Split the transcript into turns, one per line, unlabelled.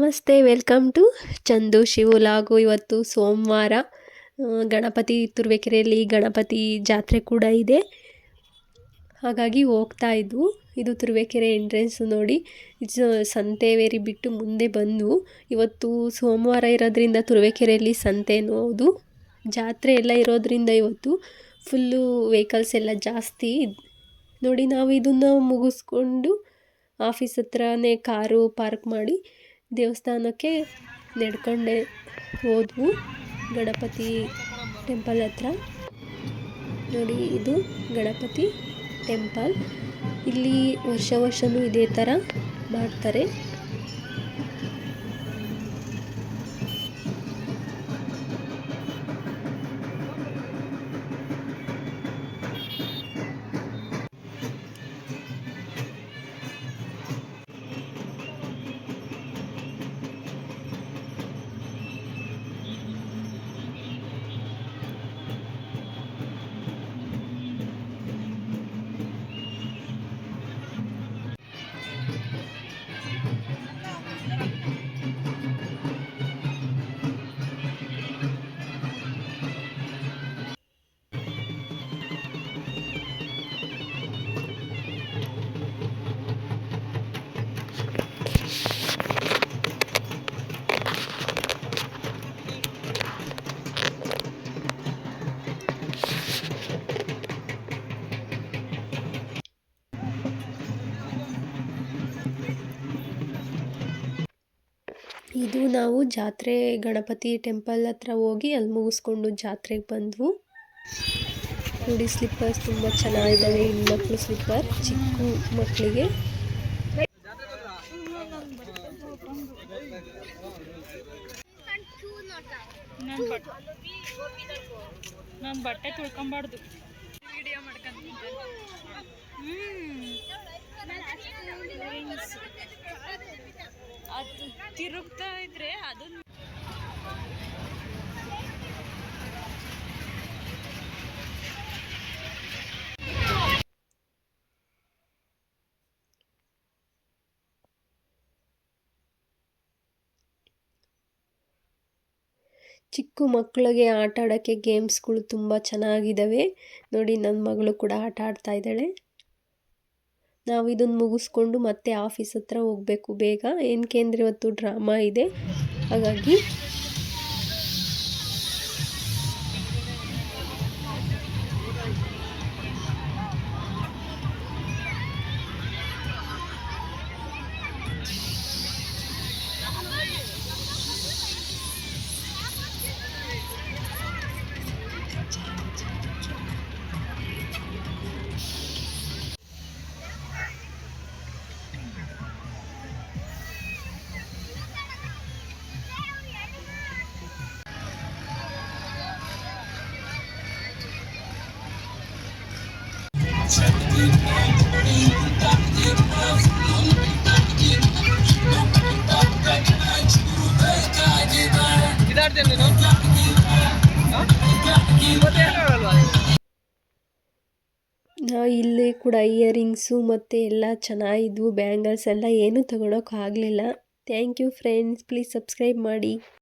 ನಮಸ್ತೆ, welcome to Chandu ಶಿವಲಾಗು. ಇವತ್ತು ಸೋಮವಾರ, ಗಣಪತಿ ತುರುವೇಕೆರೆಯಲ್ಲಿ ಗಣಪತಿ ಜಾತ್ರೆ ಕೂಡ ಇದೆ. ಹಾಗಾಗಿ ಹೋಗ್ತಾ ಇದ್ವು. ಇದು ತುರುವೇಕೆರೆ ಎಂಟ್ರೆನ್ಸು ನೋಡಿ. ಸಂತೆವೇರಿ ಬಿಟ್ಟು ಮುಂದೆ ಬಂದು, ಇವತ್ತು ಸೋಮವಾರ ಇರೋದ್ರಿಂದ ತುರುವೇಕೆರೆಯಲ್ಲಿ ಸಂತೆ ಅನ್ನೋದು ಜಾತ್ರೆ ಎಲ್ಲ ಇರೋದ್ರಿಂದ ಇವತ್ತು ಫುಲ್ಲು ವೆಹಿಕಲ್ಸ್ ಎಲ್ಲ ಜಾಸ್ತಿ ನೋಡಿ. ನಾವು ಇದನ್ನು ಮುಗಿಸ್ಕೊಂಡು ಆಫೀಸ್ ಹತ್ರನೇ ಕಾರು ಪಾರ್ಕ್ ಮಾಡಿ ದೇವಸ್ಥಾನಕ್ಕೆ ನಡ್ಕೊಂಡೆ ಹೋದ್ವು. ಗಣಪತಿ ಟೆಂಪಲ್ ಹತ್ರ ನೋಡಿ, ಇದು ಗಣಪತಿ ಟೆಂಪಲ್. ಇಲ್ಲಿ ವರ್ಷವೂ ಇದೇ ಥರ ಮಾಡ್ತಾರೆ. ಇದು ನಾವು ಜಾತ್ರೆ ಗಣಪತಿ ಟೆಂಪಲ್ ಹತ್ರ ಹೋಗಿ ಅಲ್ಲಿ ಮುಗಿಸ್ಕೊಂಡು ಜಾತ್ರೆಗೆ ಬಂದ್ವು. ನೋಡಿ, ಸ್ಲಿಪ್ಪರ್ಸ್ ತುಂಬ ಚೆನ್ನಾಗಿದ್ದಾವೆ. ಹೆಣ್ಮಕ್ಳು ಸ್ಲಿಪ್ಪರ್, ಚಿಕ್ಕ ಮಕ್ಕಳಿಗೆ.
ನಾನು ಬಟ್ಟೆ ತುಳ್ಕೊಂಬಾರ್ದು, ವಿಡಿಯೋ ಮಾಡ್ಕೊಂತೀನಿ. ಅದು ತಿರುಗ್ತಾ ಇದ್ರೆ ಅದನ್ನು
ಚಿಕ್ಕ ಮಕ್ಕಳಿಗೆ ಆಟ ಆಡೋಕ್ಕೆ ಗೇಮ್ಸ್ಗಳು ತುಂಬ ಚೆನ್ನಾಗಿದ್ದಾವೆ ನೋಡಿ. ನನ್ನ ಮಗಳು ಕೂಡ ಆಟ ಆಡ್ತಾ ಇದ್ದಾಳೆ. ನಾವು ಇದನ್ನು ಮುಗಿಸ್ಕೊಂಡು ಮತ್ತೆ ಆಫೀಸ್ ಹತ್ರ ಹೋಗಬೇಕು ಬೇಗ. ಏನಕ್ಕೆ ಅಂದರೆ ಇವತ್ತು ಡ್ರಾಮಾ ಇದೆ, ಹಾಗಾಗಿ ಇಲ್ಲಿ ಕೂಡ ಇಯರಿಂಗ್ಸು ಮತ್ತು ಎಲ್ಲ ಚೆನ್ನಾಗಿದ್ವು. ಬ್ಯಾಂಗಲ್ಸ್ ಎಲ್ಲ ಏನೂ ತಗೊಳಕ್ಕೆ ಆಗಲಿಲ್ಲ. Thank you friends, please subscribe ಮಾಡಿ.